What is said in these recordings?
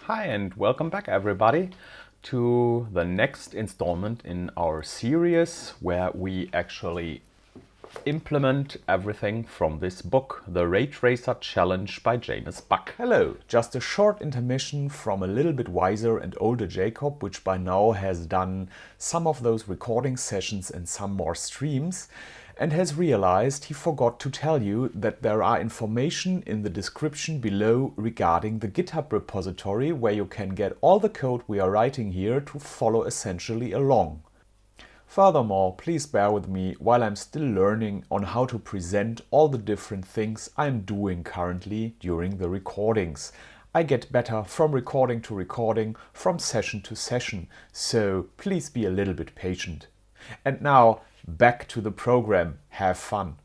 Hi and welcome back everybody to the next installment in our series where we actually implement everything from this book, The Ray Tracer Challenge by James Buck. Hello, just a short intermission from a little bit wiser and older Jacob, which by now has done some of those recording sessions and some more streams, and has realized he forgot to tell you that there are information in the description below regarding the GitHub repository where you can get all the code we are writing here to follow essentially along. Furthermore, please bear with me while I'm still learning on how to present all the different things I'm doing currently during the recordings. I get better from recording to recording, from session to session, so please be a little bit patient. And now, back to the program. Have fun.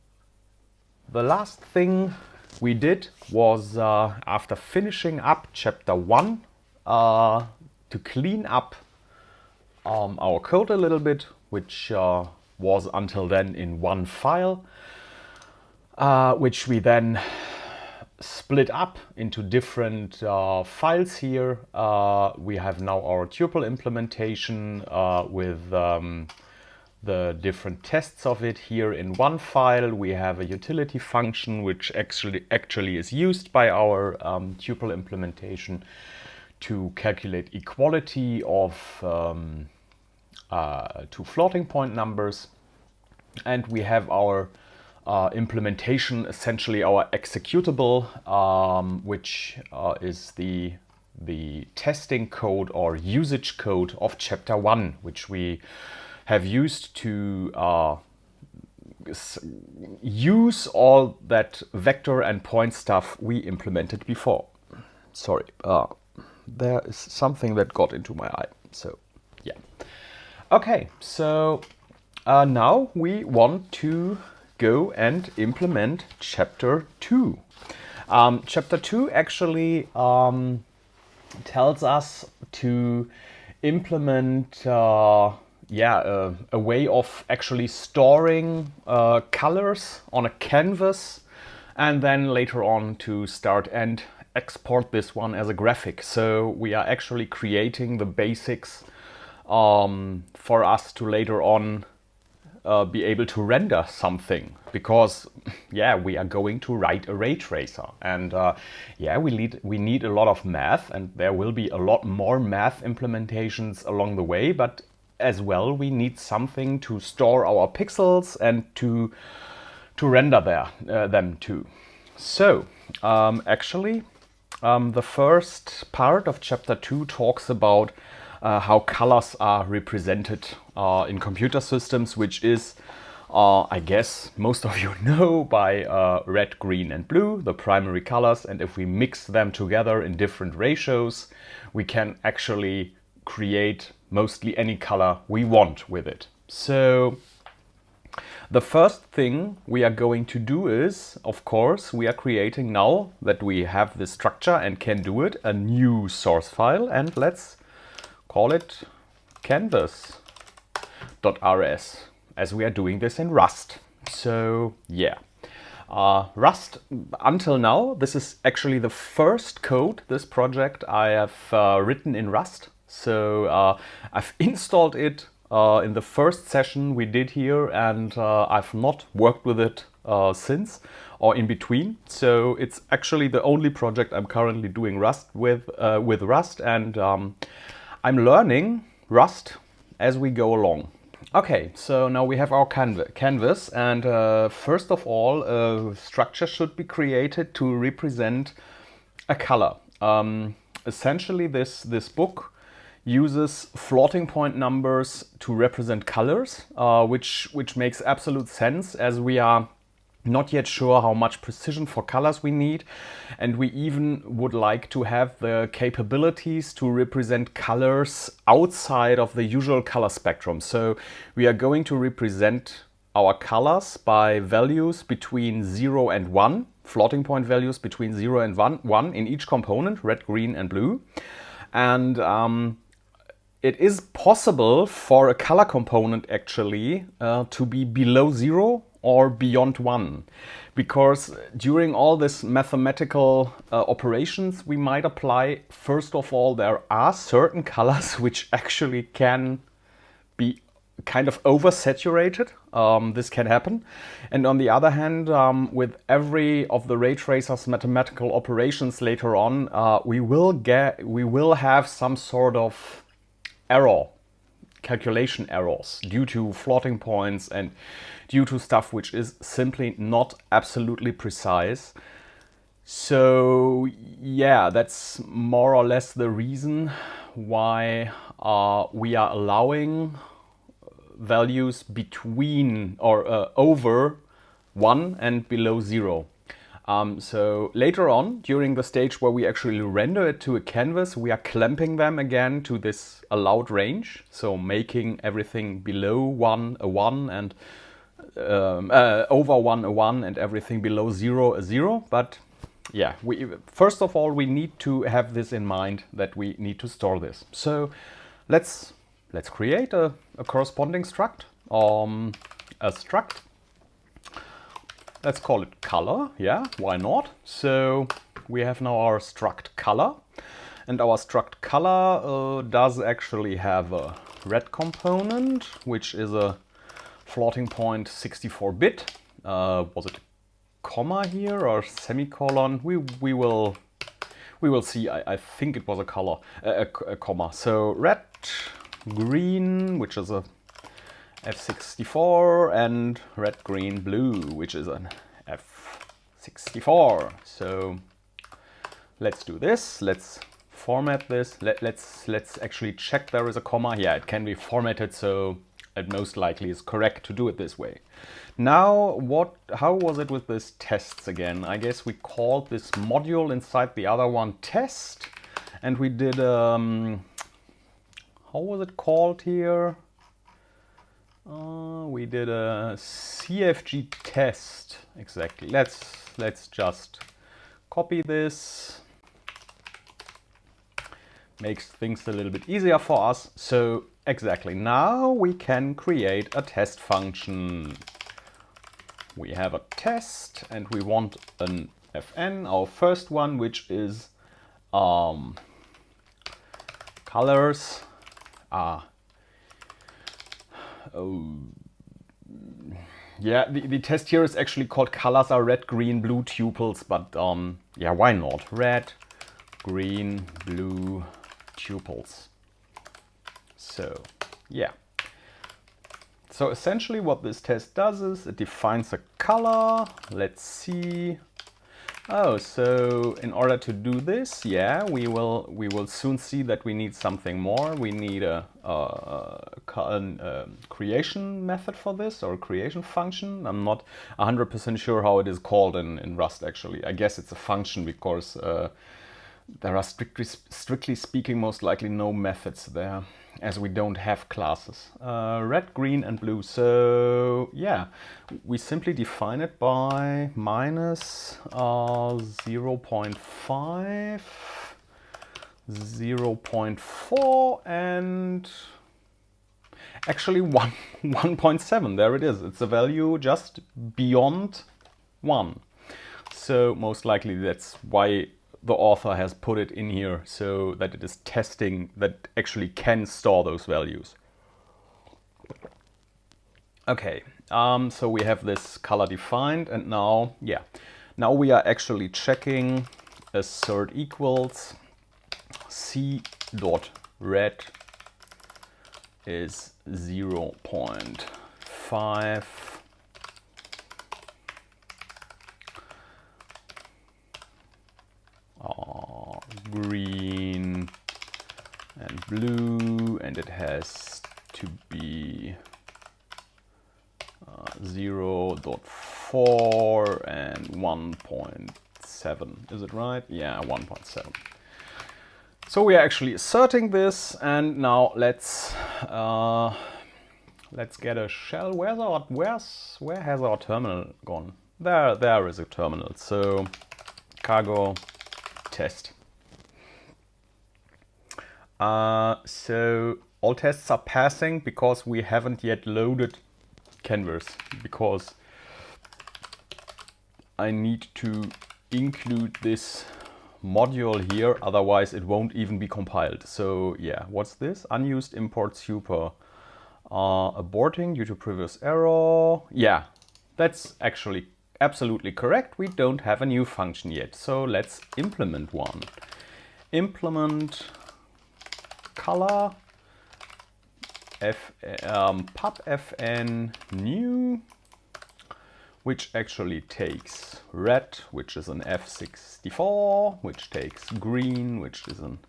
The last thing we did was, after finishing up chapter 1, to clean up our code a little bit, which was until then in one file, which we then split up into different files here. We have now our tuple implementation with the different tests of it here in one file. We have a utility function which actually is used by our tuple implementation to calculate equality of two floating point numbers, and we have our implementation, essentially our executable, which is the testing code or usage code of chapter 1, which we have used to use all that vector and point stuff we implemented before. Sorry, there is something that got into my eye, so yeah. Okay, so now we want to go and implement chapter 2. Chapter 2 actually tells us to implement a way of actually storing colors on a canvas, and then later on to start and export this one as a graphic. So we are actually creating the basics for us to later on be able to render something, because we are going to write a ray tracer, and we need a lot of math, and there will be a lot more math implementations along the way, but as well we need something to store our pixels and to render them too. So actually the first part of chapter 2 talks about how colors are represented in computer systems, which is, I guess most of you know, by red, green and blue, the primary colors, and if we mix them together in different ratios, we can actually create mostly any color we want with it. So the first thing we are going to do is, of course, we are creating, now that we have this structure and can do it, a new source file, and let's call it canvas.rs, as we are doing this in Rust. So yeah, Rust, until now, this is actually the first code, this project, I have written in Rust. So I've installed it in the first session we did here, and I've not worked with it since, or in between. So it's actually the only project I'm currently doing Rust with Rust, and I'm learning Rust as we go along. Okay, so now we have our canvas, and first of all, a structure should be created to represent a color. Essentially, this book uses floating point numbers to represent colors, which makes absolute sense, as we are not yet sure how much precision for colors we need, and we even would like to have the capabilities to represent colors outside of the usual color spectrum. So we are going to represent our colors by values between 0 and 1, floating point values between 0 and 1 in each component, red, green and blue. And it is possible for a color component actually to be below 0 or beyond 1, because during all this mathematical operations we might apply, first of all, there are certain colors which actually can be kind of oversaturated. This can happen. And on the other hand, with every of the ray tracer's mathematical operations later on, we will have some sort of error, calculation errors due to floating points and due to stuff which is simply not absolutely precise. So yeah, that's more or less the reason why we are allowing values between or over 1 and below 0. So later on, during the stage where we actually render it to a canvas, we are clamping them again to this allowed range. So making everything below 1 a 1 and over 1 a 1 and everything below 0 a 0. But yeah, first of all, we need to have this in mind that we need to store this. So let's create a corresponding struct, a struct. Let's call it color, yeah, why not? So we have now our struct color, and our struct color does actually have a red component, which is a floating point 64-bit. Was it a comma here or semicolon? We will see. I think it was a color, a comma. So red, green, which is a F64, and red, green, blue, which is an F64. So let's do this. Let's format this. Let's actually check there is a comma. Yeah, it can be formatted, so it most likely is correct to do it this way. Now, how was it with this tests again? I guess we called this module inside the other one test, and we did how was it called here? We did a CFG test, exactly. Let's just copy this. Makes things a little bit easier for us. So exactly, now we can create a test function. We have a test and we want an fn, our first one, which is colors. Yeah, the test here is actually called colors are red, green, blue tuples, but yeah, why not? Red, green, blue tuples. So yeah. So essentially what this test does is it defines a color. Let's see. Oh, so in order to do this, yeah, we will soon see that we need something more. We need a creation method for this, or a creation function. I'm not 100% sure how it is called in Rust, actually. I guess it's a function because there are strictly speaking most likely no methods there, as we don't have classes. Red, green, and blue. So yeah, we simply define it by minus 0.5, 0.4, and actually 1.7. There it is. It's a value just beyond 1. So most likely that's why the author has put it in here, so that it is testing that actually can store those values. Okay, so we have this color defined, and now, yeah, now we are actually checking assert equals c.red is 0.5. Green and blue, and it has to be 0.4 and 1.7. Is it right? Yeah, 1.7. So we are actually asserting this, and now let's get a shell. Where has our terminal gone? There is a terminal. So cargo test. So all tests are passing because we haven't yet loaded canvas, because I need to include this module here, otherwise it won't even be compiled. So yeah, what's this? Unused import super. Aborting due to previous error. Yeah, that's actually absolutely correct. We don't have a new function yet. So let's implement one. Implement color pub fn new, which actually takes red, which is an F64, which takes green, which is an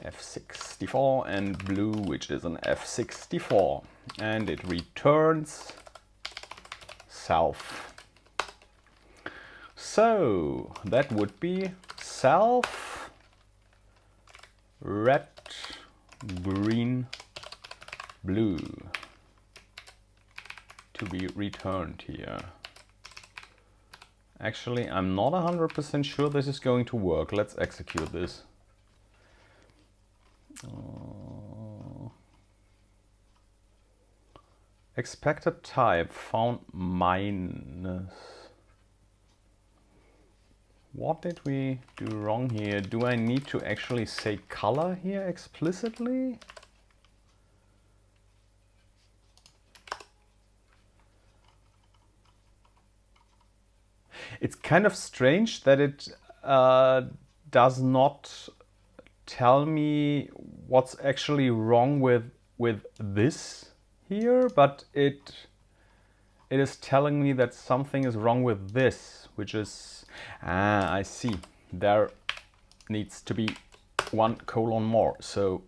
F64, and blue, which is an F64. And it returns self. So that would be self, red, green, blue to be returned here. Actually, I'm not 100% sure this is going to work. Let's execute this. Expected type found minus. What did we do wrong here? Do I need to actually say color here explicitly? It's kind of strange that it does not tell me what's actually wrong with this here, but it is telling me that something is wrong with this, which is, I see, there needs to be 1 colon more. So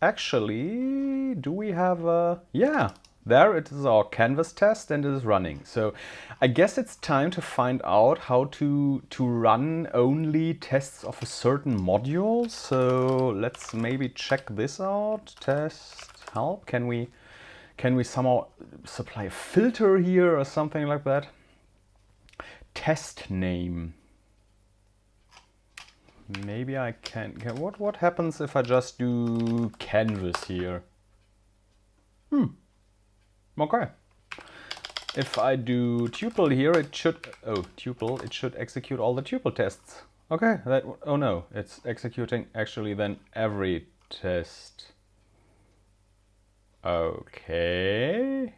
actually, do we have a, yeah, there it is, our canvas test, and it is running. So I guess it's time to find out how to run only tests of a certain module. So let's maybe check this out. Test help. Can we somehow supply a filter here or something like that? Test name. Maybe I can. What happens if I just do canvas here? Okay. If I do tuple here, it should, tuple, it should execute all the tuple tests. Okay, oh no, it's executing actually then every test. Okay.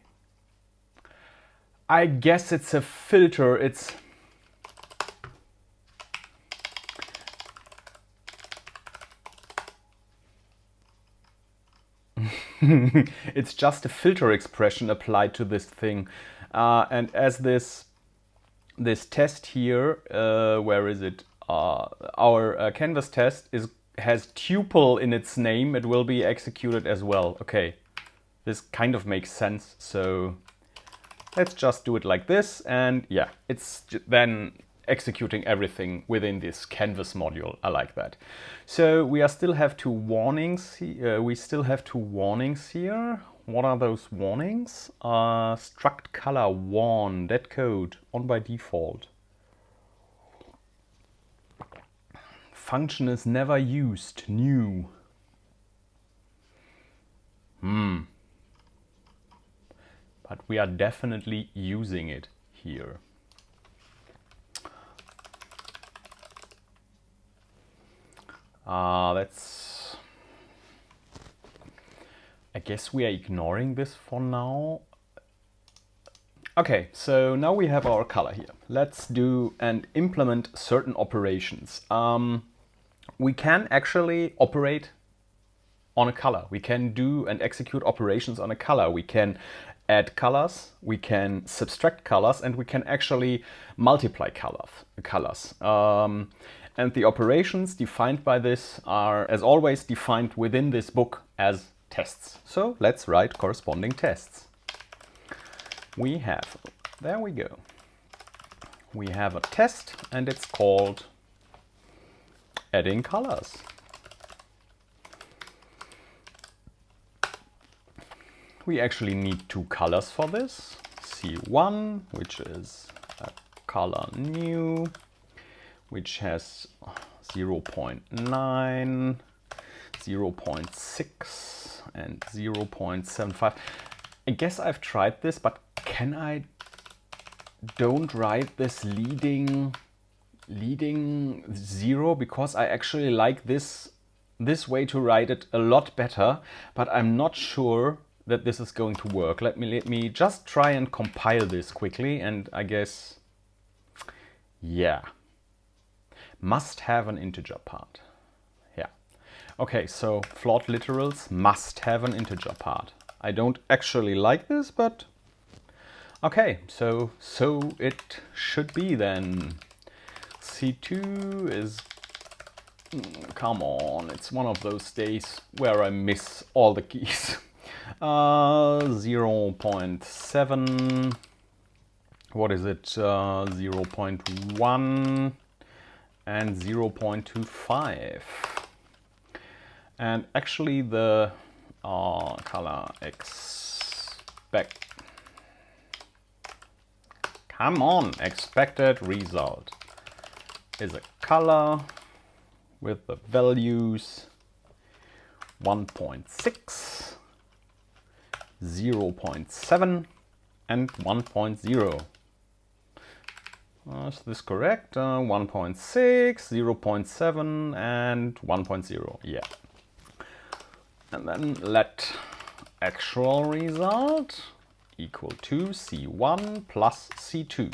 I guess it's a filter, it's... It's just a filter expression applied to this thing. And as this test here, where is it? Our canvas test has tuple in its name. It will be executed as well. Okay, this kind of makes sense. So let's just do it like this, and yeah, it's then executing everything within this canvas module. I like that. So we still have 2 warnings. We still have 2 warnings here. What are those warnings? Struct color warn, dead code, on by default. Function is never used, new. But we are definitely using it here. I guess we are ignoring this for now. Okay, so now we have our color here. Let's do and implement certain operations. We can actually operate on a color. We can do and execute operations on a color. We can add colors, we can subtract colors, and we can actually multiply colors. And the operations defined by this are, as always, defined within this book as tests. So let's write corresponding tests. We have, there we go. We have a test, and it's called adding colors. We actually need 2 colors for this. C1, which is a color new, which has 0.9, 0.6, and 0.75. I guess I've tried this, but can I don't write this leading 0 because I actually like this way to write it a lot better, but I'm not sure that this is going to work. Let me just try and compile this quickly, and I guess, yeah, must have an integer part. Yeah. Okay, so flawed literals must have an integer part. I don't actually like this, but okay, so it should be then. C2 is, come on, it's one of those days where I miss all the keys. 0.7, what is it, 0.1 and 0.25. And actually the color expected result is a color with the values 1.6, 0.7 and 1.0. Is this correct? 1.6, 0.7 and 1.0. Yeah. And then let actual result equal to C1 plus C2.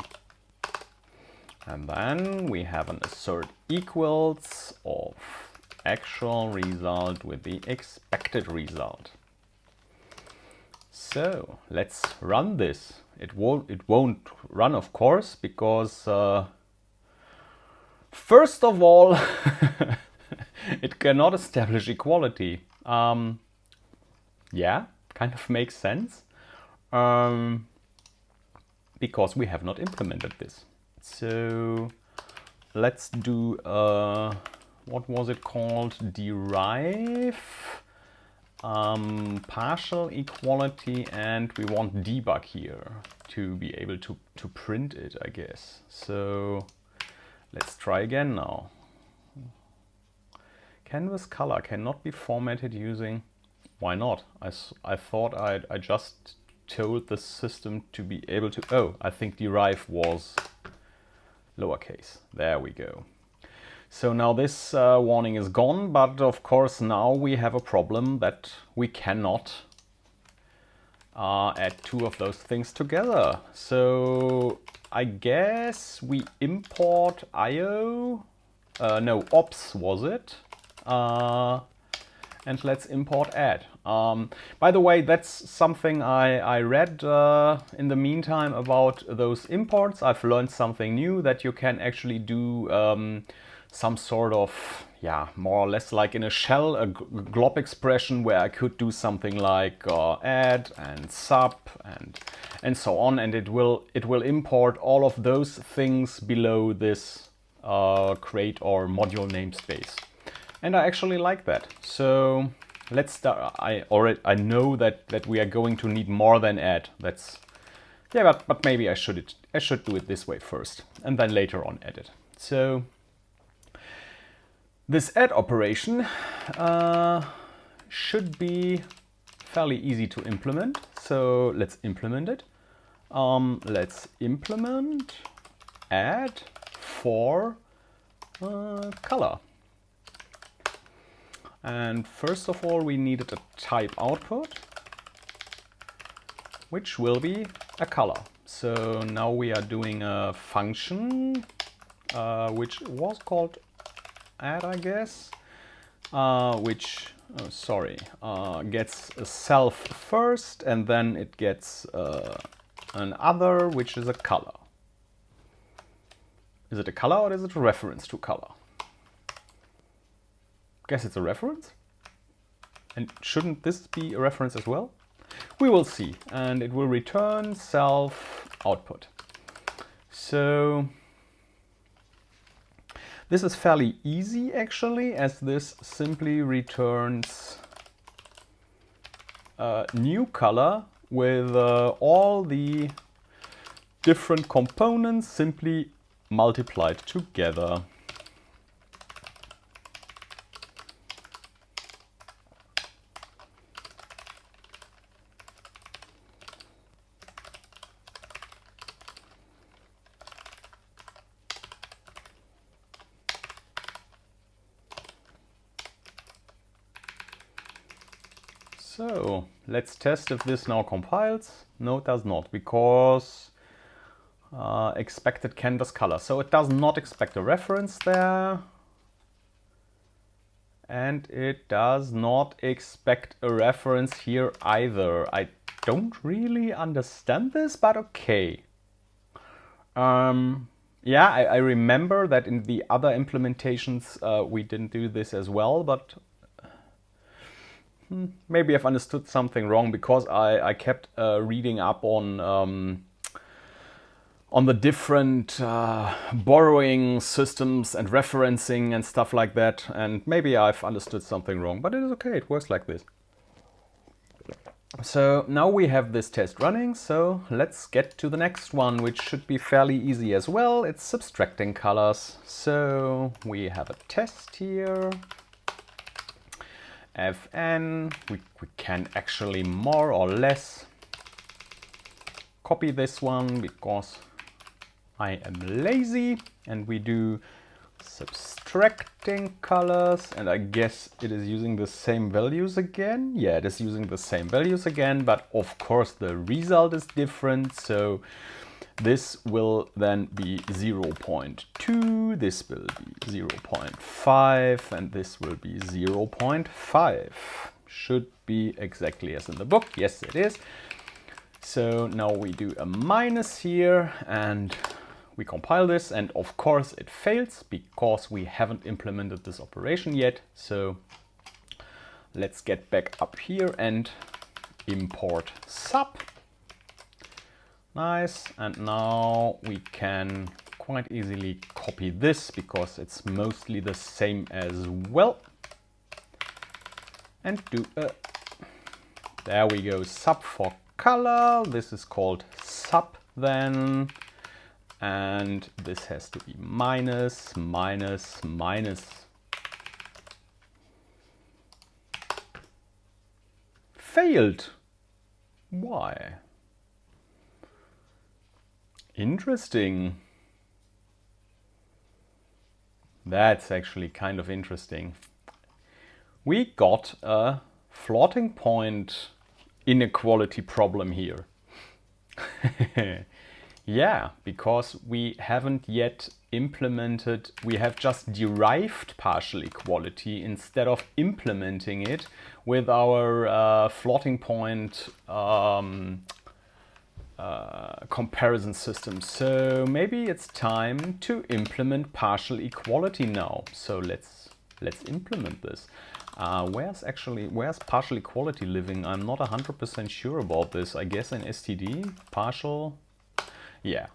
And then we have an assert equals of actual result with the expected result. So let's run this. It won't run, of course, because first of all, it cannot establish equality. Yeah, kind of makes sense, because we have not implemented this. So let's do, what was it called? Derive, partial equality, and we want debug here to be able to print it, I guess. So let's try again now. Canvas color cannot be formatted using, why not? I thought I just told the system to be able to, oh, I think derive was lowercase. There we go. So now this warning is gone, but of course now we have a problem that we cannot add two of those things together. So I guess we import IO, no, ops was it, and let's import add. By the way, that's something I read in the meantime about those imports. I've learned something new, that you can actually do some sort of, yeah, more or less like in a shell, a glob expression where I could do something like add and sub and so on, and it will import all of those things below this crate or module namespace. And I actually like that. So let's start. I know that we are going to need more than add. That's, yeah, but maybe I should do it this way first, and then later on edit. So this add operation should be fairly easy to implement. So let's implement it. Let's implement add for color. And first of all, we needed a type output, which will be a color. So now we are doing a function, which was called add, I guess, which, gets a self first, and then it gets an other, which is a color. Is it a color or is it a reference to color? Guess it's a reference. And shouldn't this be a reference as well? We will see. And it will return self output. So this is fairly easy actually, as this simply returns a new color with all the different components simply multiplied together. So let's test if this now compiles. No, it does not, because expected canvas color. So it does not expect a reference there. And it does not expect a reference here either. I don't really understand this, but okay. Yeah, I remember that in the other implementations we didn't do this as well, but maybe I've understood something wrong, because I kept reading up on the different borrowing systems and referencing and stuff like that, and maybe I've understood something wrong, but it is okay, it works like this. So now we have this test running, so let's get to the next one, which should be fairly easy as well. It's subtracting colors. So we have a test here. Fn, we can actually more or less copy this one because I am lazy, and we do subtracting colors, and I guess it is using the same values again. Yeah, it is using the same values again, but of course the result is different. So this will then be 0.2, this will be 0.5, and this will be 0.5. Should be exactly as in the book. Yes, it is. So now we do a minus here, and we compile this, and of course it fails because we haven't implemented this operation yet. So let's get back up here and import sub. Nice, and now we can quite easily copy this because it's mostly the same as well. And do a, there we go, sub for color. This is called sub then. And this has to be minus, minus, minus. Failed. Why? Interesting. That's actually kind of interesting. We got a floating point inequality problem here. Yeah, because we haven't yet implemented, we have just derived partial equality instead of implementing it with our floating point comparison system. So maybe it's time to implement partial equality now. So let's implement this. Where's partial equality living? I'm not 100% sure about this. I guess in STD, partial. Yeah.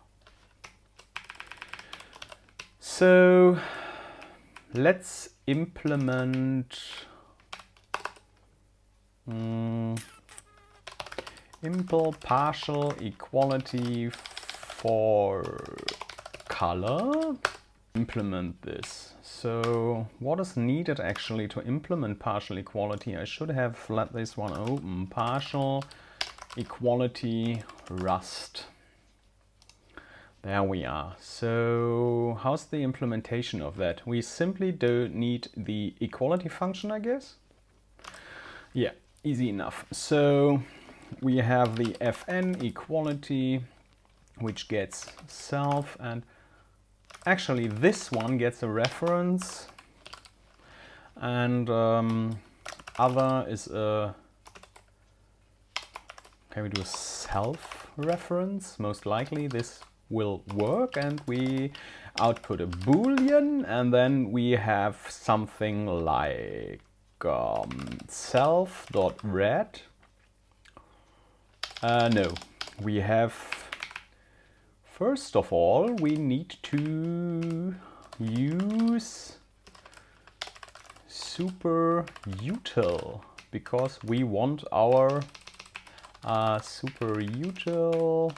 So let's implement impl partial equality for color. Implement this. So what is needed actually to implement partial equality? I should have let this one open. Partial equality Rust. There we are. So how's the implementation of that? We simply do need the equality function, I guess. Yeah, easy enough. So we have the fn equality, which gets self, and actually this one gets a reference, and other is a, can we do a self reference? Most likely this will work, and we output a boolean, and then we have something like self.red. No, we have, first of all, we need to use superutil because we want our superutil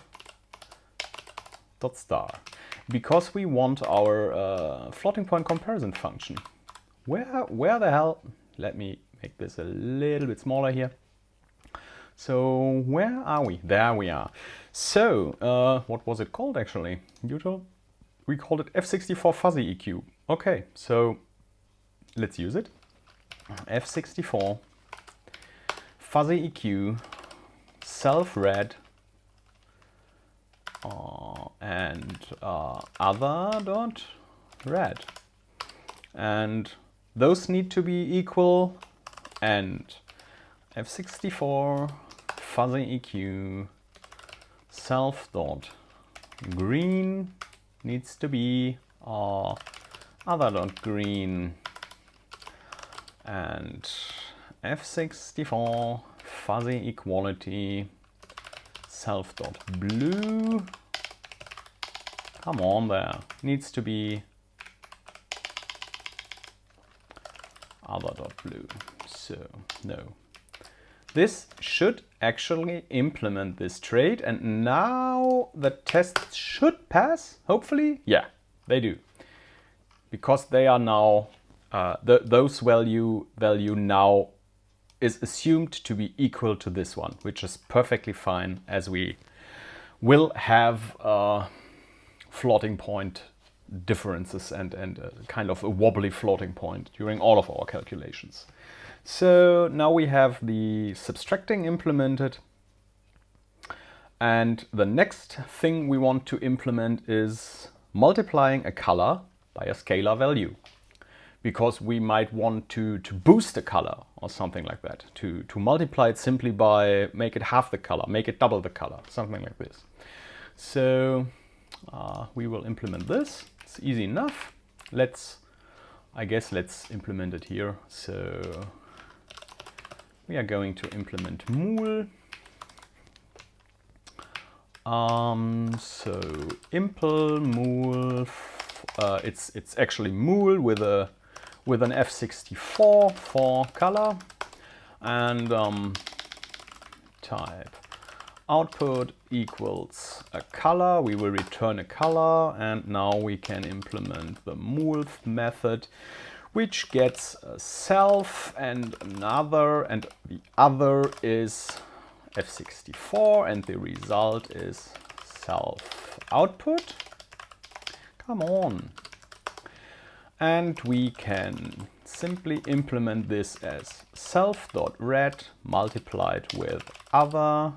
dot star, because we want our floating point comparison function. Where the hell? Let me make this a little bit smaller here. So where are we? There we are. So what was it called actually? Util? We called it F64 fuzzy EQ. Okay, so let's use it. F64 fuzzy EQ, self red, and other dot red, and those need to be equal, and F64 fuzzy EQ self dot green needs to be other dot green, and F64 fuzzy equality self dot blue, come on there, needs to be other dot blue. So no, this should actually implement this trait, and now the tests should pass, hopefully. Yeah, they do, because they are now those value now is assumed to be equal to this one, which is perfectly fine, as we will have floating point differences and kind of a wobbly floating point during all of our calculations. So now we have the subtracting implemented, and the next thing we want to implement is multiplying a color by a scalar value, because we might want to boost a color or something like that, to multiply it simply by make it half the color, make it double the color, something like this. So we will implement this. It's easy enough. I guess let's implement it here. So we are going to implement mool. So impl mool. It's actually mool with an F64 for color, and type output equals a color. We will return a color, and now we can implement the mool method, which gets a self and another, and the other is F64, and the result is self output. Come on. And we can simply implement this as self.red multiplied with other,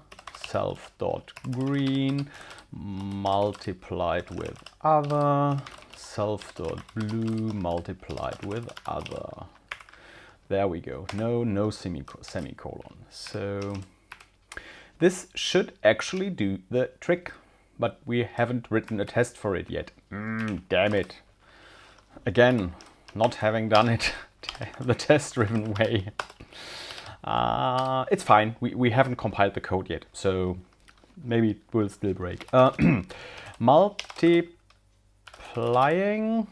self.green multiplied with other, self.blue multiplied with other. There we go. No semicolon. So this should actually do the trick, but we haven't written a test for it yet. Damn it. Again, not having done it the test-driven way. It's fine. We haven't compiled the code yet, so maybe it will still break. Multiplying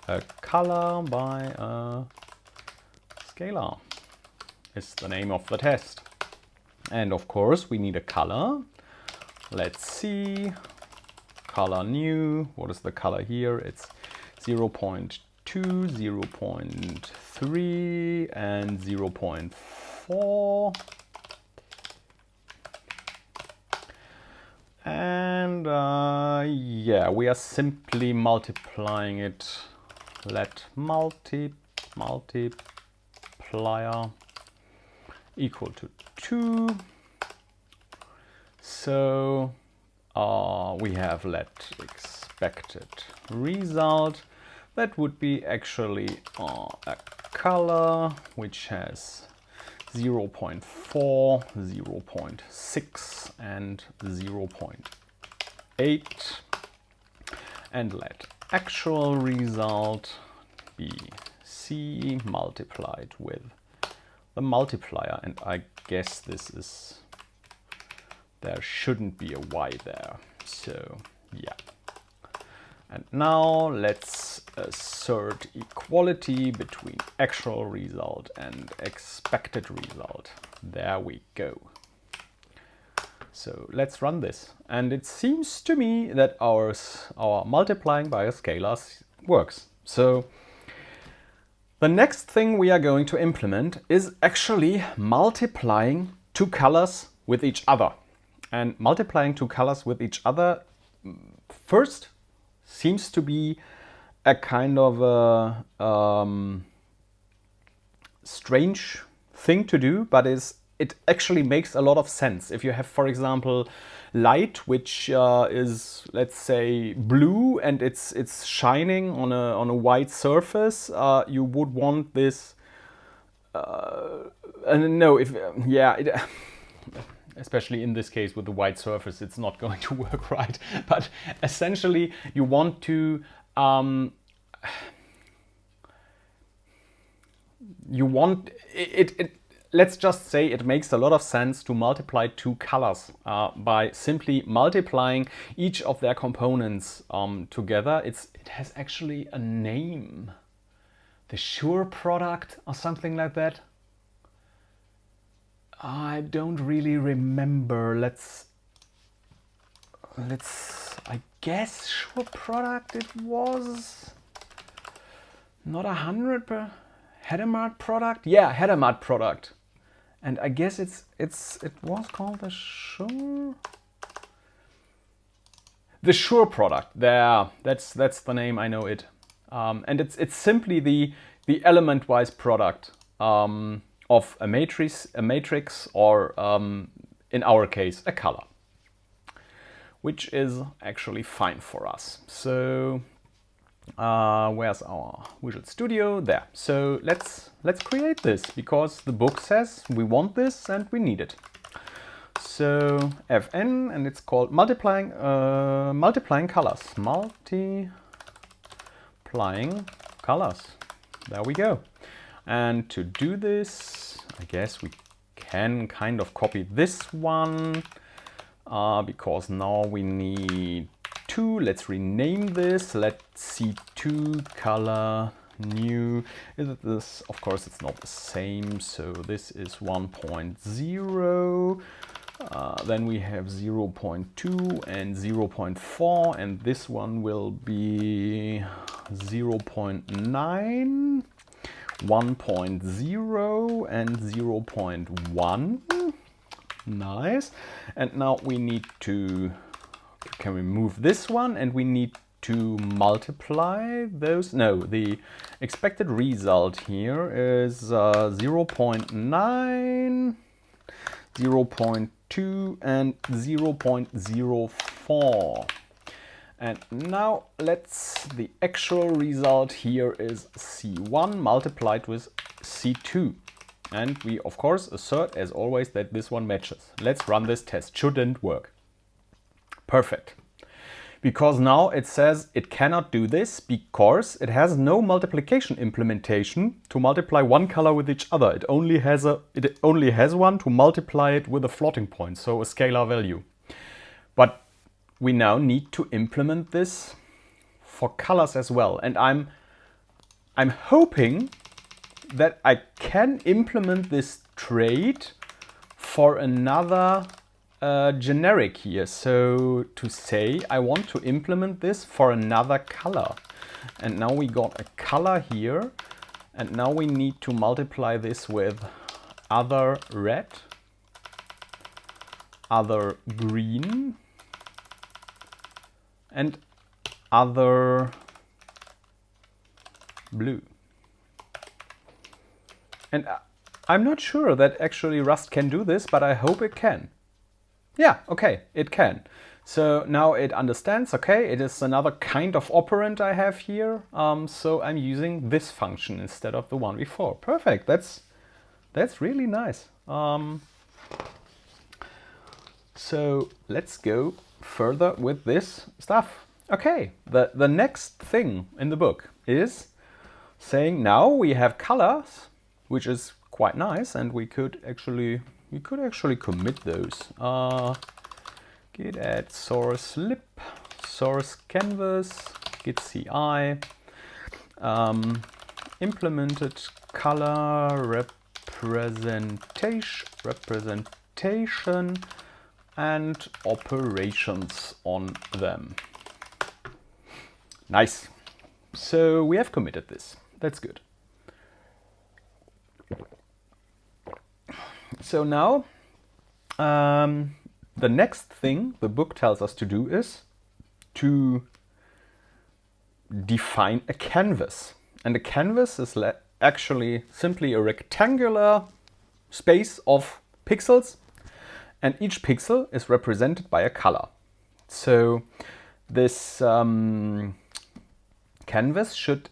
a color by a scalar is the name of the test. And of course, we need a color. Let's see. Color new. What is the color here? It's 0.2, 0.3, and 0.4. And yeah, we are simply multiplying it. Let multiplier equal to 2. So we have let expected result. That would be actually a color which has 0.4, 0.6, and 0.8. And let actual result be C multiplied with the multiplier. And I guess this is, there shouldn't be a Y there. So yeah. And now let's assert equality between actual result and expected result. There we go. So let's run this. And it seems to me that our multiplying by a scalar works. So the next thing we are going to implement is actually multiplying two colors with each other. And multiplying two colors with each other first seems to be a kind of a strange thing to do, but is it actually makes a lot of sense. If you have, for example, light which is, let's say, blue and it's shining on a white surface, you would want this. No, if yeah, especially in this case with the white surface, it's not going to work right. But essentially, you want to let's just say it makes a lot of sense to multiply two colors by simply multiplying each of their components together. It has actually a name, the sure product or something like that. I don't really remember. Let's I guess sure product it was. Not 100%. Hedemart product? Yeah, Hedemart product. And I guess it was called the sure product. There, that's the name. I know it. And it's simply the element-wise product of a matrix, or in our case, a color, which is actually fine for us. So where's our Visual Studio? There. So let's create this, because the book says we want this and we need it. So Fn, and it's called multiplying colors. Multiplying colors. There we go. And to do this, I guess we can kind of copy this one, because now we need two. Let's rename this. Let's see, two color new. Is it this? Of course, it's not the same. So this is 1.0. Then we have 0.2 and 0.4, and this one will be 0.9. 1.0 and 0.1. Nice. And now we need to, can we move this one, and we need to multiply those. No, the expected result here is 0.9, 0.2 and 0.04. And now the actual result here is C1 multiplied with C2. And we, of course, assert, as always, that this one matches. Let's run this test. Shouldn't work. Perfect. Because now it says it cannot do this because it has no multiplication implementation to multiply one color with each other. It only has one to multiply it with a floating point, so a scalar value. But we now need to implement this for colors as well. And I'm hoping that I can implement this trait for another generic here. So to say I want to implement this for another color. And now we got a color here. And now we need to multiply this with other red, other green, and other blue. And I'm not sure that actually Rust can do this, but I hope it can. Yeah, okay, it can. So now it understands, okay, it is another kind of operand I have here. So I'm using this function instead of the one before. Perfect, that's really nice. So let's go further with this stuff. Okay, the next thing in the book is saying now we have colors, which is quite nice, and we could actually commit those. Git add source lib, source canvas, git ci, implemented color representation and operations on them. Nice. So we have committed this. That's good. So now the next thing the book tells us to do is to define a canvas. And a canvas is actually simply a rectangular space of pixels, and each pixel is represented by a color. So this canvas should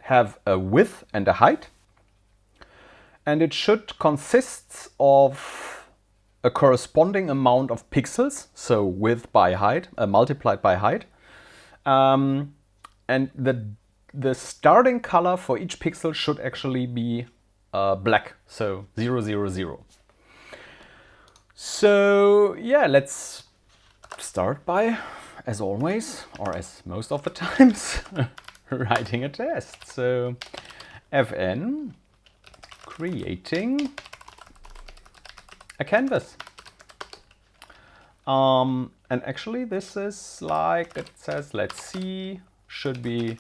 have a width and a height, and it should consist of a corresponding amount of pixels, so width by height, multiplied by height, and the starting color for each pixel should actually be black, so 0, 0, 0. So yeah, let's start by, as always, or as most of the times, writing a test. So fn creating a canvas. And actually this is like, it says, let's see, should be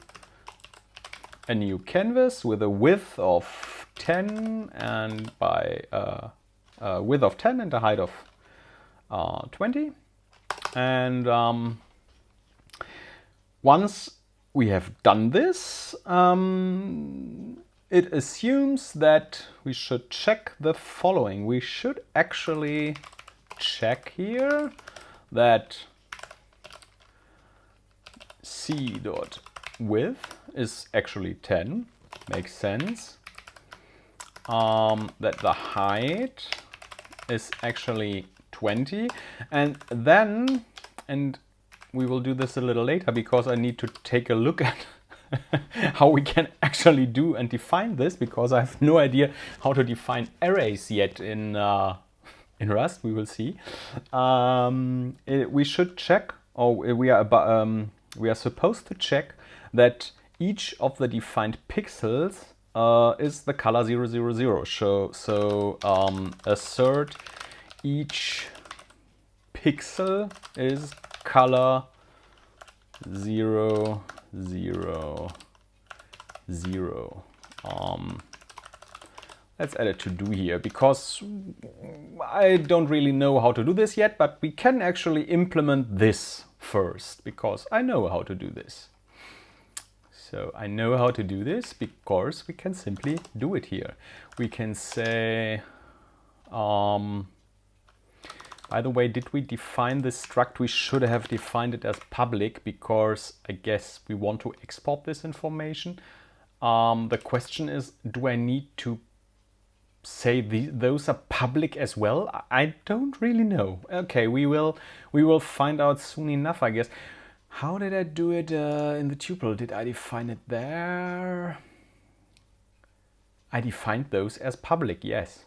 a new canvas with a width of 10 and by width of 10 and a height of 20. And once we have done this, it assumes that we should check the following. We should actually check here that c.width is actually 10, makes sense. That the height is actually 20, and then, and we will do this a little later because I need to take a look at how we can actually do and define this, because I have no idea how to define arrays yet in Rust. We will see. We should check, or we are supposed to check that each of the defined pixels is the color 0, 0, 0. So assert each pixel is color 0, 0, 0. Let's add a to-do here, because I don't really know how to do this yet, but we can actually implement this first, because I know how to do this. So I know how to do this because we can simply do it here. We can say, by the way, did we define this struct? We should have defined it as public, because I guess we want to export this information. The question is, do I need to say those are public as well? I don't really know. Okay, we will find out soon enough, I guess. How did I do it in the tuple? Did I define it there? I defined those as public, yes.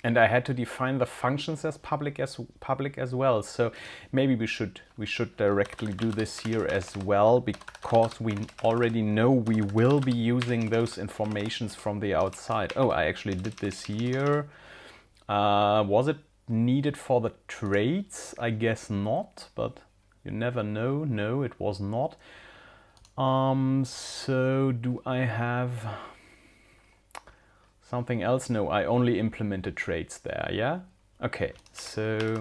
And I had to define the functions as public as well. So maybe we should directly do this here as well, because we already know we will be using those informations from the outside. Oh, I actually did this here. Was it needed for the traits? I guess not, but you never know. No, it was not. So do I have something else? No, I only implemented traits there, yeah? Okay, so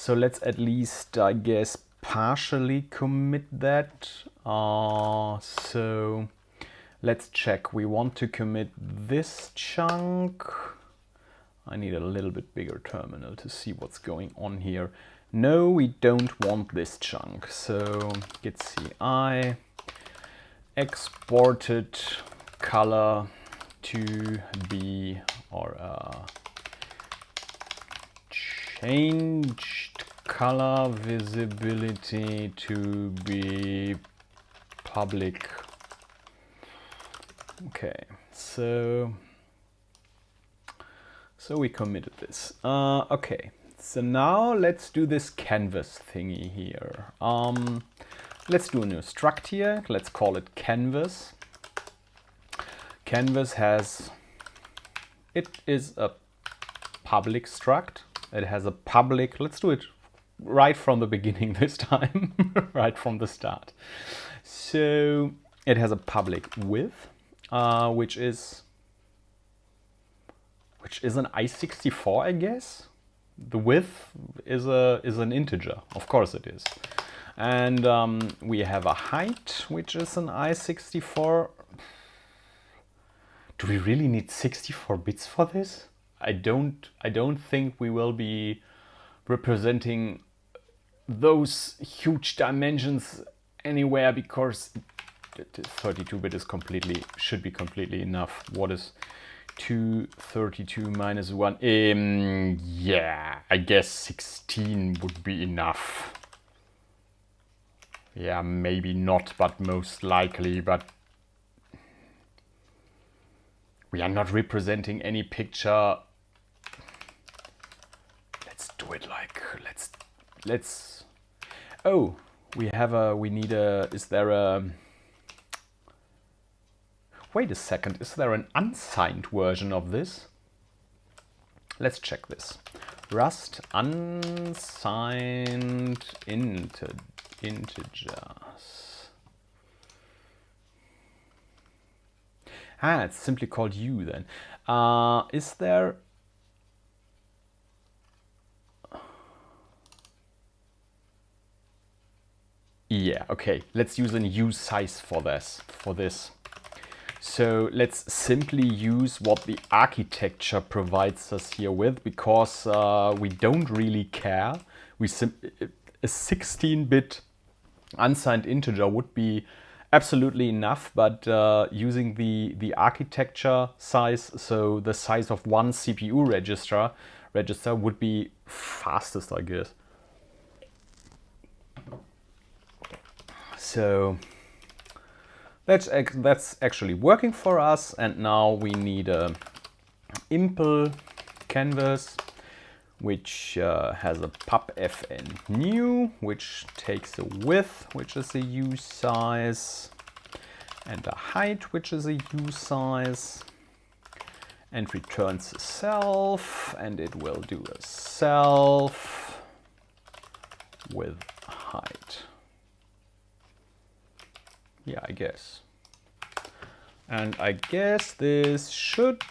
let's at least, I guess, partially commit that. So let's check. We want to commit this chunk. I need a little bit bigger terminal to see what's going on here. No, we don't want this chunk. So git ci exported color to be, or changed color visibility to be public. Okay, so we committed this. Okay, so now let's do this canvas thingy here. Let's do a new struct here. Let's call it canvas. Canvas is a public struct. It has a public, let's do it right from the beginning this time, right from the start. So it has a public width, which is an I64, I guess. The width is an integer, of course it is. And we have a height, which is an I64. Do we really need 64 bits for this? I don't think we will be representing those huge dimensions anywhere, because 32-bit is should be completely enough. What is 232 minus 1? Yeah, I guess 16 would be enough. Yeah, maybe not, but most likely. But we are not representing any picture. Let's do it like, let's, oh, we need a, is there a, wait a second, is there an unsigned version of this? Let's check this. Rust unsigned integers. Ah, it's simply called U then. Is there... Yeah, okay. Let's use a U size for this. So let's simply use what the architecture provides us here with, because we don't really care. A 16-bit unsigned integer would be absolutely enough, but using the architecture size, so the size of one CPU register would be fastest, I guess. So that's actually working for us, and now we need a impl canvas, which has a pubfn new, which takes a width, which is a U size, and a height, which is a U size, and returns a self, and it will do a self with height. Yeah, I guess. And I guess this should,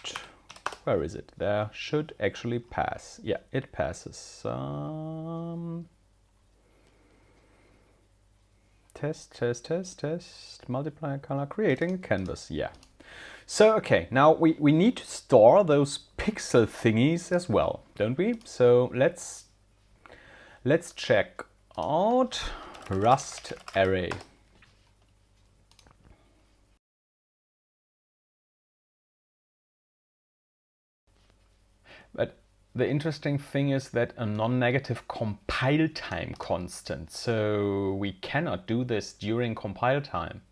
where is it? There should actually pass. Yeah, it passes. Test, multiply color, creating canvas. Yeah. So, okay, now we need to store those pixel thingies as well, don't we? So let's check out Rust array. But the interesting thing is that a non-negative compile time constant, so we cannot do this during compile time.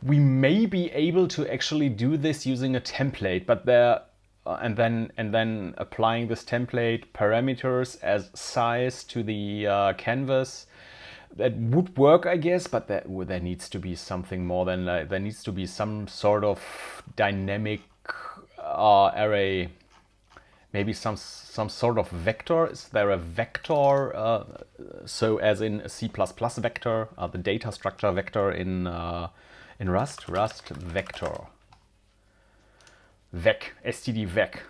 We may be able to actually do this using a template, but there and then applying this template parameters as size to the canvas. That would work, I guess, but there needs to be something more than there needs to be some sort of dynamic array. Maybe some sort of vector. Is there a vector? So as in C++ vector, the data structure vector in Rust vector. Vec, std vec.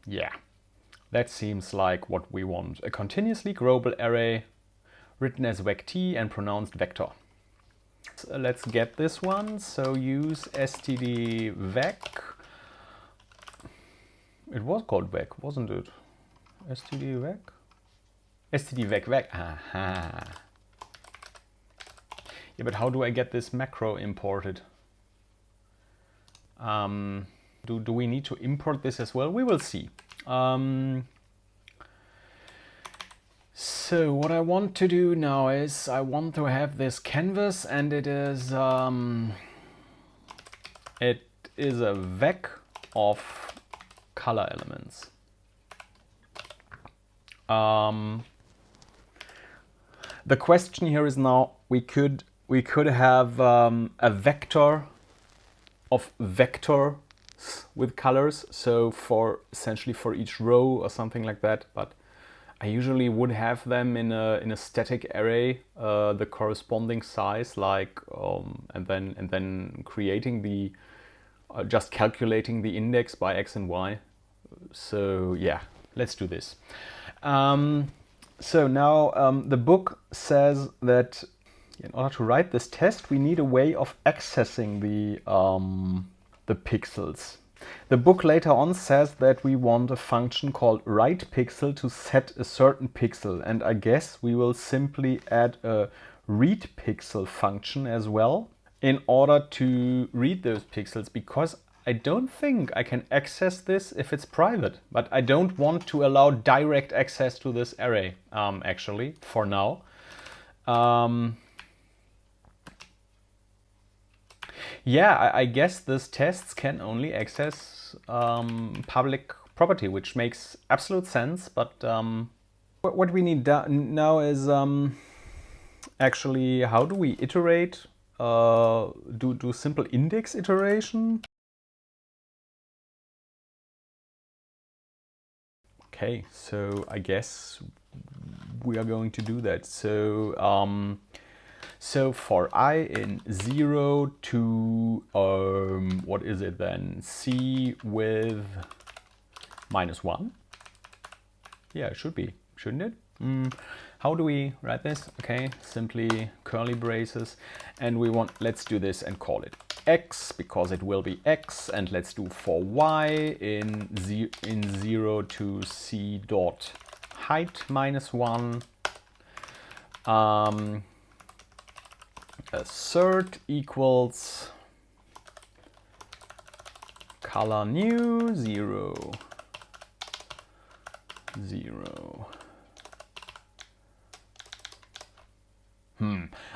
Yeah, that seems like what we want. A continuously growable array written as vect and pronounced vector. So let's get this one. So use std vec. It was called vec, wasn't it? std vec? std vec. Aha. Yeah, but how do I get this macro imported? Do we need to import this as well? We will see. So what I want to do now is I want to have this canvas, and it is a vec of color elements. The question here is now we could have a vector of vectors with colors, so essentially for each row or something like that, but I usually would have them in a static array, the corresponding size, like and then creating the just calculating the index by x and y. So yeah, let's do this. So now the book says that in order to write this test, we need a way of accessing the the pixels. The book later on says that we want a function called writePixel to set a certain pixel, and I guess we will simply add a readPixel function as well in order to read those pixels, because I don't think I can access this if it's private, but I don't want to allow direct access to this array, actually, for now. Yeah, I guess these tests can only access public property, which makes absolute sense, but what we need now is actually, how do we iterate? Do simple index iteration? Okay, so I guess we are going to do that. So so for I in 0 to what is it then? C with -1. Yeah, it should be, shouldn't it? How do we write this? Okay, simply curly braces, and we want, let's do this and call it x, because it will be x, and let's do for y in 0 to c dot height -1. Assert equals color new 0 0.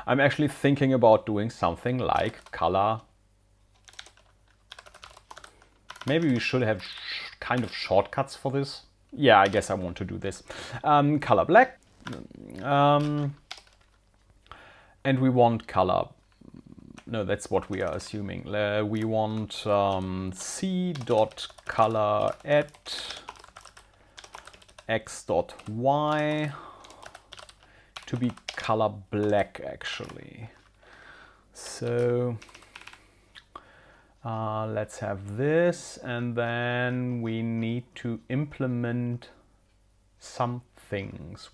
I'm actually thinking about doing something like color. Maybe we should have kind of shortcuts for this. Yeah, I guess I want to do this. Color black. And we want color. No, that's what we are assuming. We want c dot color at x dot y to be color black, actually. So let's have this, and then we need to implement some things.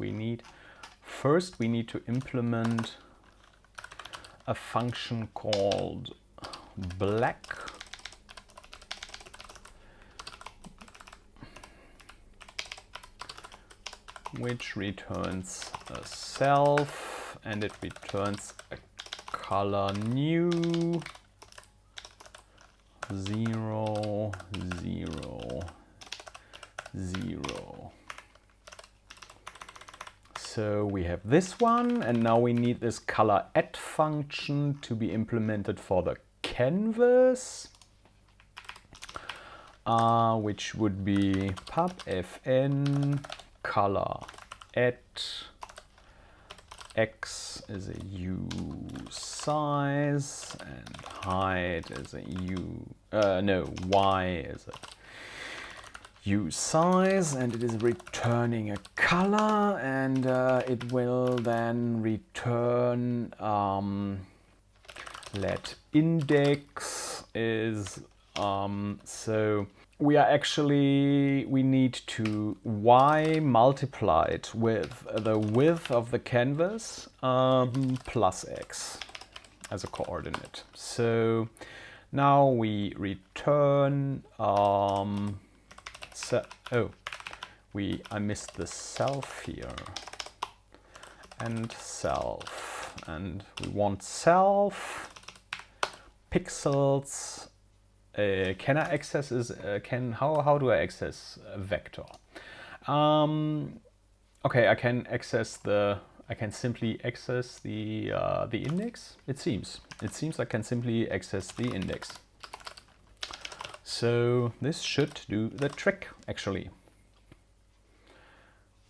First we need to implement a function called black, which returns a self, and it returns a color new 0 0 0. So we have this one, and now we need this color add function to be implemented for the canvas, which would be pub fn color at x is a u size and height is a y is a u size, and it is returning a color, and it will then return let index is so we need to y multiplied with the width of the canvas plus x as a coordinate. So now we return I missed the self here, and self, and we want self pixels. Can I access how do I access a vector? Okay, I can simply access the index. It seems I can simply access the index. So this should do the trick, actually.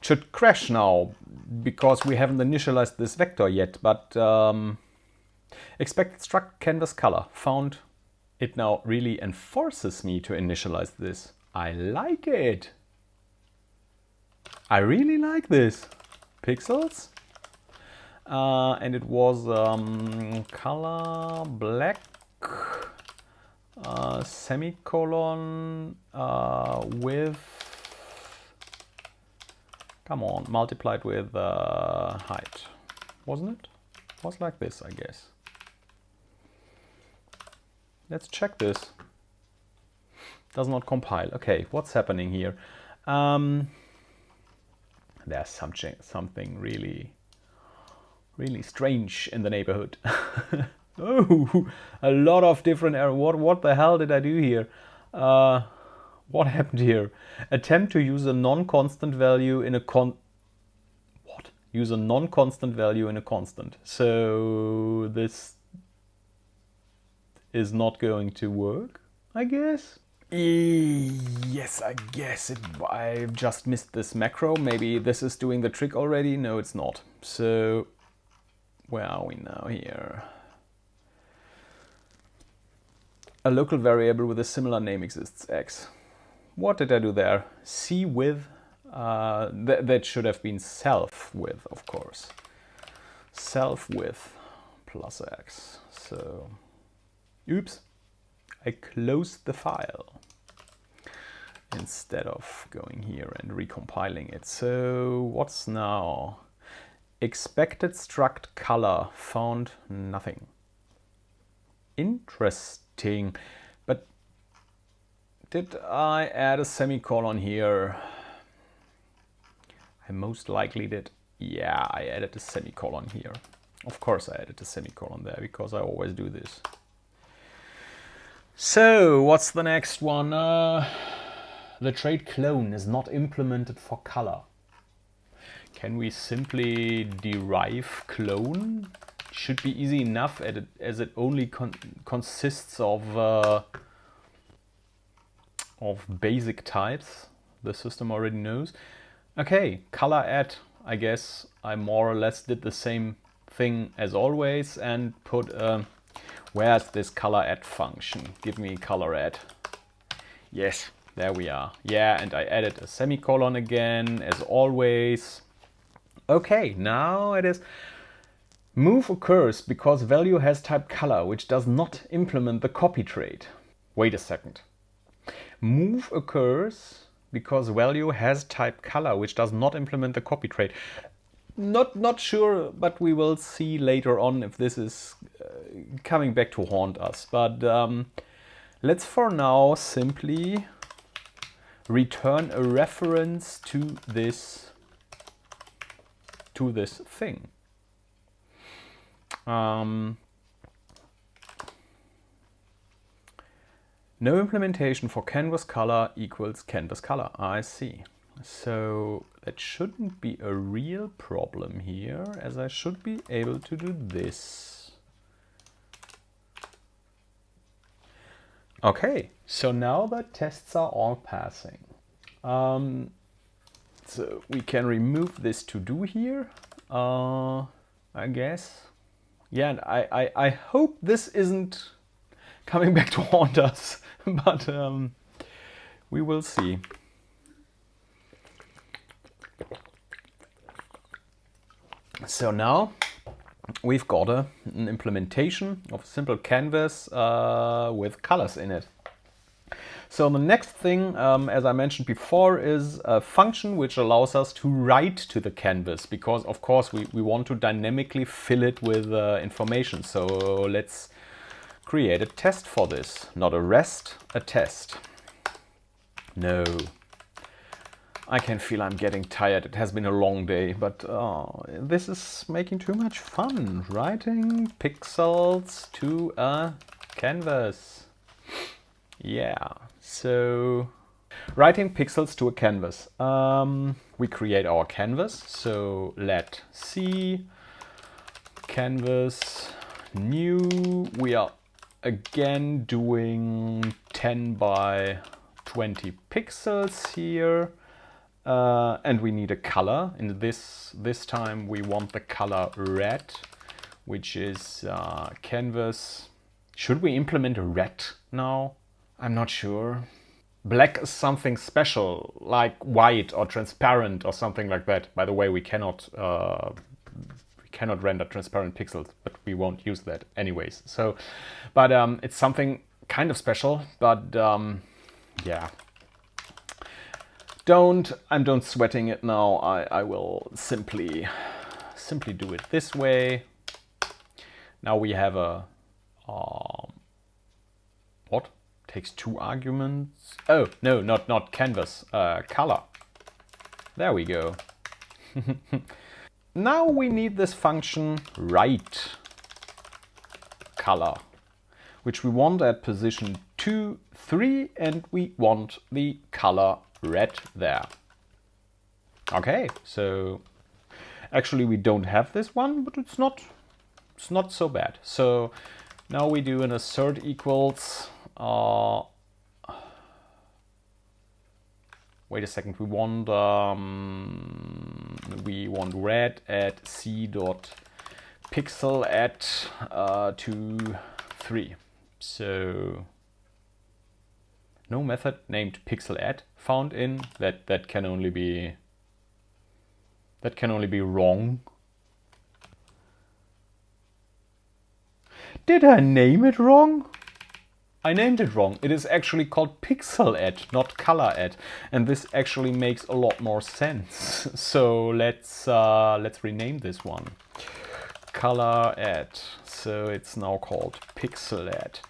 Should crash now because we haven't initialized this vector yet, but expected struct canvas color found. It now really enforces me to initialize this. I like it. I really like this. Pixels. And it was color black semicolon with, come on, multiplied with height. Wasn't it? It was like this, I guess. Let's check this. Does not compile. Okay, what's happening here? There's something really strange in the neighborhood. Oh, a lot of different errors. What the hell did I do here? What happened here? Attempt to use a non-constant value in a Use a non-constant value in a constant. So this is not going to work, I guess. Yes, I guess I just missed this macro. Maybe this is doing the trick already. No, it's not. So where are we now here? A local variable with a similar name exists, x. What did I do there? C with, that should have been self with, of course. Self with plus x. So, oops, I closed the file instead of going here and recompiling it. So what's now? Expected struct color found nothing. Interesting, but did I add a semicolon here? I most likely did. Yeah, I added a semicolon here. Of course I added a semicolon there because I always do this. So what's the next one? The trait clone is not implemented for color. Can we simply derive clone? Should be easy enough as it only consists of basic types. The system already knows. Okay, color add. I guess I more or less did the same thing as always and put where's this color add function? Give me color add. Yes, there we are. Yeah, and I added a semicolon again as always. Okay, now it is. Move occurs because value has type color, which does not implement the copy trait. Wait a second. Move occurs because value has type color, which does not implement the copy trait. Not sure, but we will see later on if this is coming back to haunt us. But let's for now simply return a reference to this thing. No implementation for canvas color equals canvas color. I see. So that shouldn't be a real problem here, as I should be able to do this. Okay, so now the tests are all passing. So we can remove this to do here, I guess. Yeah, and I hope this isn't coming back to haunt us, but we will see. So now we've got an implementation of a simple canvas with colors in it. So the next thing, as I mentioned before, is a function which allows us to write to the canvas, because of course we want to dynamically fill it with information. So let's create a test for this. Not a rest, a test. No. I can feel I'm getting tired. It has been a long day, but this is making too much fun. Writing pixels to a canvas. Yeah, so writing pixels to a canvas. We create our canvas. So let C canvas new. We are again doing 10 by 20 pixels here. And we need a color. In this time we want the color red, which is canvas. Should we implement a red now? I'm not sure. Black is something special, like white or transparent or something like that. By the way, we cannot render transparent pixels, but we won't use that anyways. So, but it's something kind of special. But yeah. I'm don't sweating it now. I will simply do it this way. Now we have a what? takes 2 arguments. Oh, no, not canvas, color. There we go. Now we need this function write color, which we want at position 2, 3, and we want the color red there. Okay, so actually we don't have this one, but it's not so bad. So now we do an assert equals, wait a second, we want red at c dot pixel at 2, 3. So no method named pixel at found in that can only be wrong. Did I name it wrong? I named it wrong. It is actually called pixel add, not color add, and this actually makes a lot more sense. So let's rename this one. Color add. So it's now called pixel add,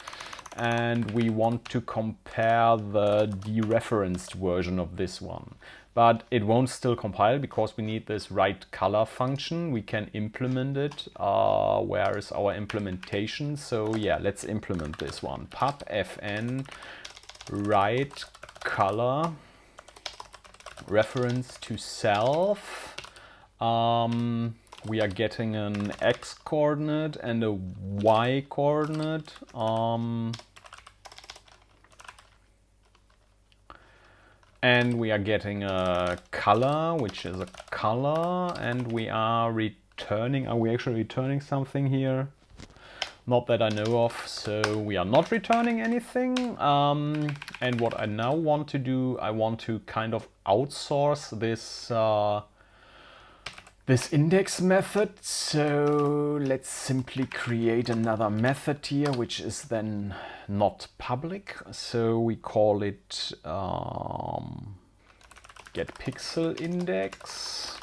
and we want to compare the dereferenced version of this one. But it won't still compile because we need this write color function. We can implement it. Where is our implementation? So yeah, let's implement this one. Pub fn write color reference to self. We are getting an x coordinate and a y coordinate. And we are getting a color, which is a color, and we are returning. Are we actually returning something here? Not that I know of, so we are not returning anything. And what I now want to do, I want to kind of outsource this index method. So let's simply create another method here, which is then not public. So we call it get pixel index,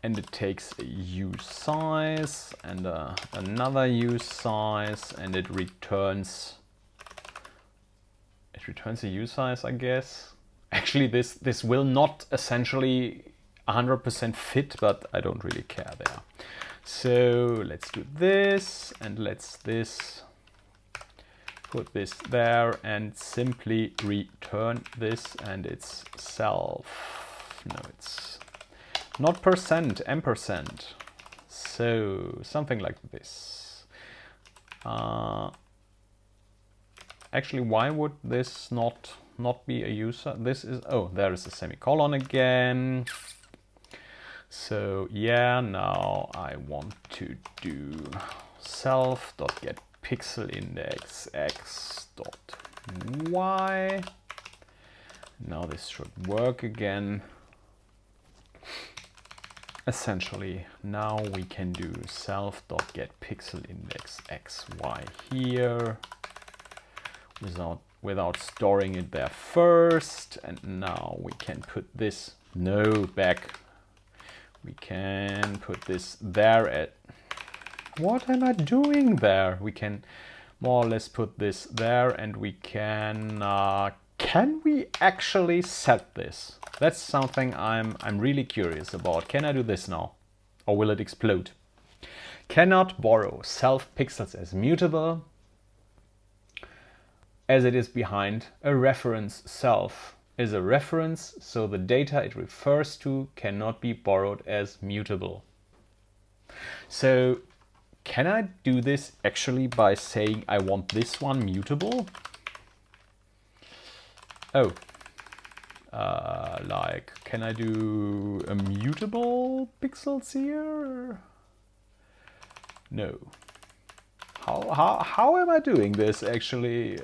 and it takes a usize and another usize, and it returns a usize, I guess. Actually, this will not essentially 100% fit, but I don't really care there. So let's do this, and let's put this there and simply return this, and it's self. No, it's not percent, ampersand. So something like this. Actually, why would this not be a user? This is, oh, there is a semicolon again. So yeah, now I want to do self.get pixel index x.y. Now this should work again. Essentially, now we can do self.get pixel index xy here without storing it there first. And now we can put this, no, back. We can put this there at, what am I doing there? We can more or less put this there, and we can we actually set this? That's something I'm really curious about. Can I do this now? Or will it explode? Cannot borrow self pixels as mutable, as it is behind a reference. Self is a reference, so the data it refers to cannot be borrowed as mutable. So can I do this actually by saying I want this one mutable? Oh, like, can I do a mutable pixels here? No. How am I doing this actually?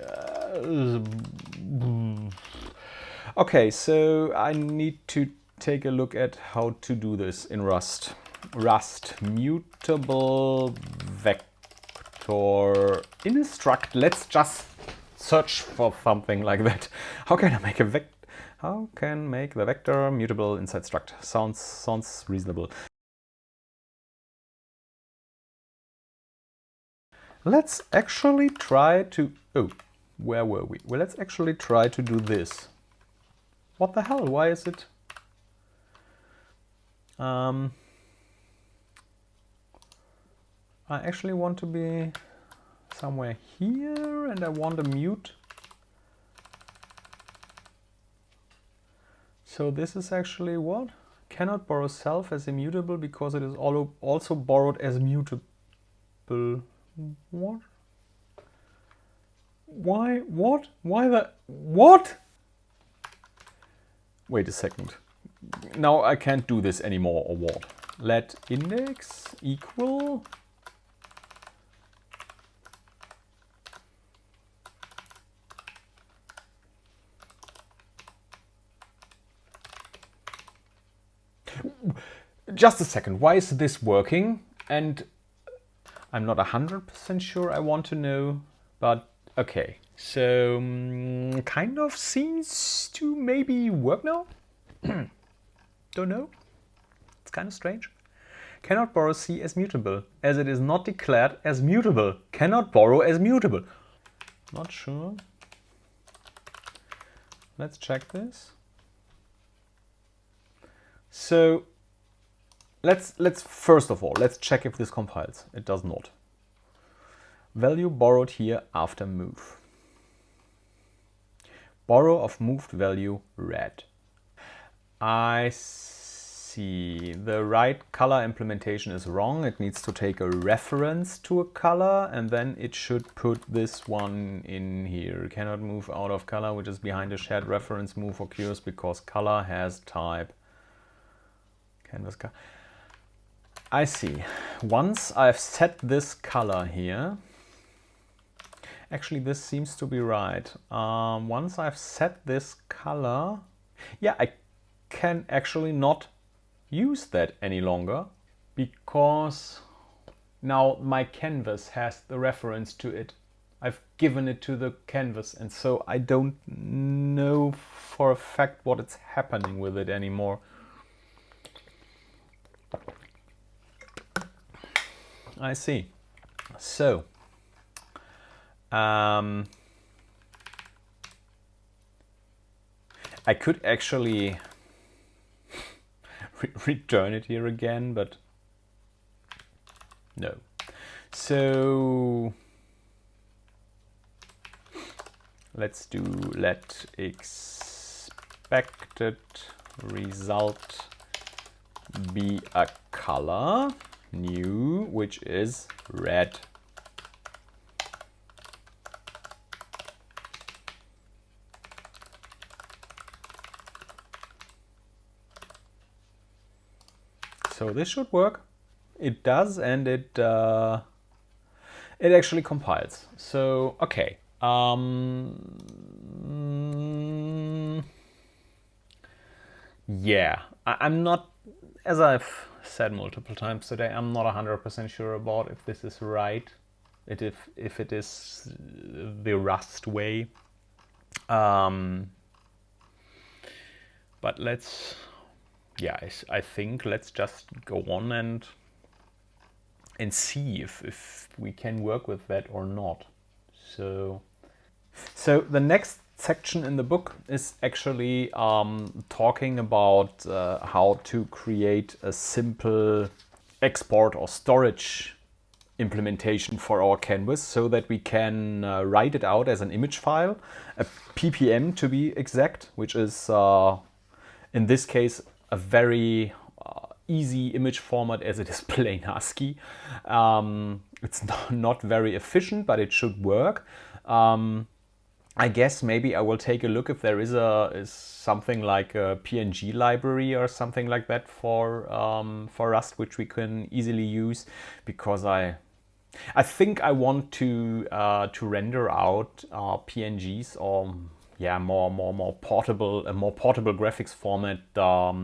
Okay, so I need to take a look at how to do this in Rust. Rust mutable vector in a struct. Let's just search for something like that. How can I make a vector? How can make the vector mutable inside struct? Sounds reasonable. Let's actually try to, oh, Where were we? Well, let's actually try to do this. What the hell? Why is it? I actually want to be somewhere here, and I want a mute. So this is actually what? Cannot borrow self as immutable because it is also borrowed as mutable. What? Why? What? Why the? What? Wait a second. Now I can't do this anymore, or what? Let index equal. Just a second. Why is this working? And I'm not 100% sure I want to know, but okay. So kind of seems to maybe work now. Don't know. It's kind of strange. Cannot borrow C as mutable, as it is not declared as mutable. Cannot borrow as mutable. Not sure. Let's check this. So let's first of all, let's check if this compiles. It does not. Value borrowed here after move. Borrow of moved value red. I see. The right color implementation is wrong. It needs to take a reference to a color, and then it should put this one in here. Cannot move out of color, which is behind a shared reference move occurs because color has type canvas color. I see. Once I've set this color here, actually this seems to be right. Once I've set this color, yeah, I can actually not use that any longer because now my canvas has the reference to it. I've given it to the canvas, and so I don't know for a fact what is happening with it anymore. I see. So I could actually return it here again, but no. So let's do let expected result be a color new, which is red. So this should work. It does, and it actually compiles. So okay. Yeah, I'm not, as I've said multiple times today, I'm not 100% sure about if this is right, if it is the Rust way. But let's, yeah, I think let's just go on and see if we can work with that or not. So the next section in the book is actually talking about how to create a simple export or storage implementation for our canvas so that we can write it out as an image file, a ppm to be exact, which is in this case a very easy image format as it is plain ASCII. It's not very efficient, but it should work. I guess maybe I will take a look if there is something like a PNG library or something like that for Rust, which we can easily use, because I think I want to render out PNGs, or yeah, more portable, a more portable graphics format, a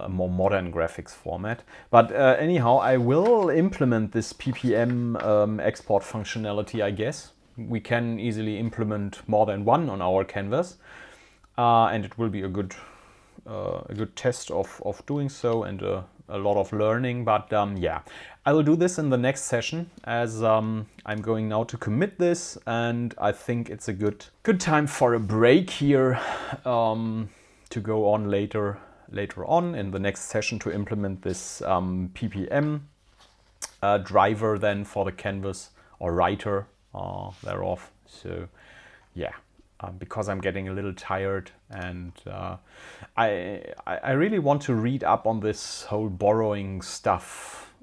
more modern graphics format. But anyhow, I will implement this ppm export functionality, I guess. We can easily implement more than one on our canvas, and it will be a good test of doing so, and a a lot of learning, but yeah, I will do this in the next session, as I'm going now to commit this, and I think it's a good time for a break here, to go on later on in the next session to implement this ppm driver then for the canvas, or writer thereof. So yeah, because I'm getting a little tired, and I really want to read up on this whole borrowing stuff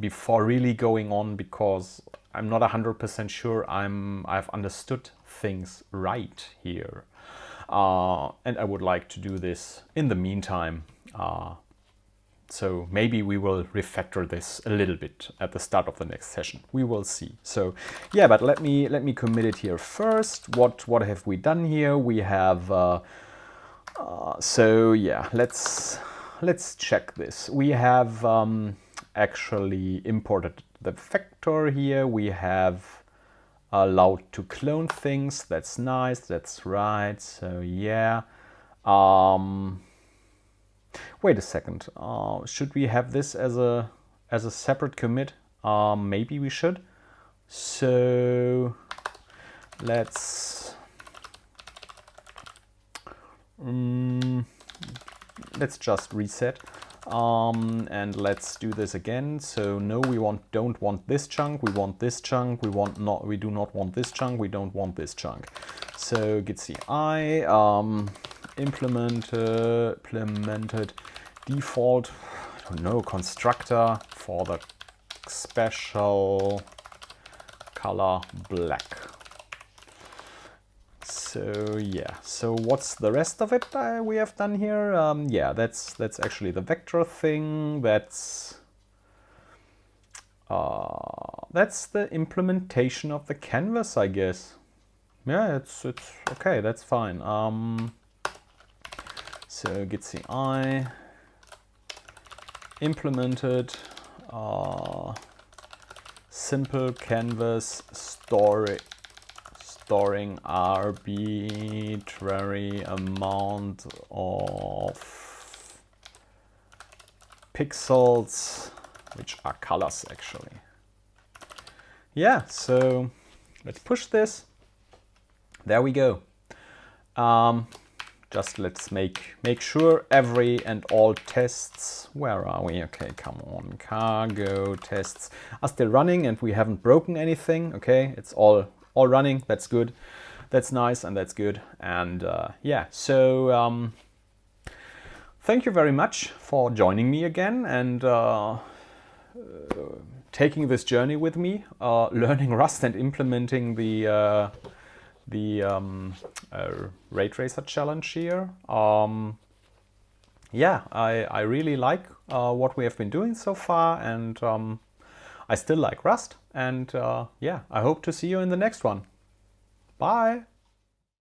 before really going on, because I'm not 100% sure I've understood things right here, and I would like to do this in the meantime. So maybe we will refactor this a little bit at the start of the next session. We will see. So yeah, but let me commit it here first. What have we done here? We have so yeah, let's check this. We have actually imported the vector here. We have allowed to clone things. That's nice. That's right. So yeah. Wait a second. Should we have this as a separate commit? Maybe we should. So let's just reset, and let's do this again. So no, we don't want this chunk. We want this chunk. We do not want this chunk. We don't want this chunk. So git ci implemented default, I don't know, constructor for the special color black. So yeah, so what's the rest of it we have done here? Yeah, that's actually the vector thing. That's the implementation of the canvas, I guess. Yeah, it's okay. That's fine. So git ci implemented simple canvas storing arbitrary amount of pixels, which are colors actually. Yeah, so let's push this. There we go. Just let's make sure every and all tests, where are we? Okay, come on, cargo tests are still running and we haven't broken anything. Okay, it's all running. That's good. That's nice and that's good. And yeah, so thank you very much for joining me again and taking this journey with me, learning Rust and implementing the Ray Tracer challenge here. Yeah, I really like what we have been doing so far, and I still like Rust. And yeah, I hope to see you in the next one. Bye!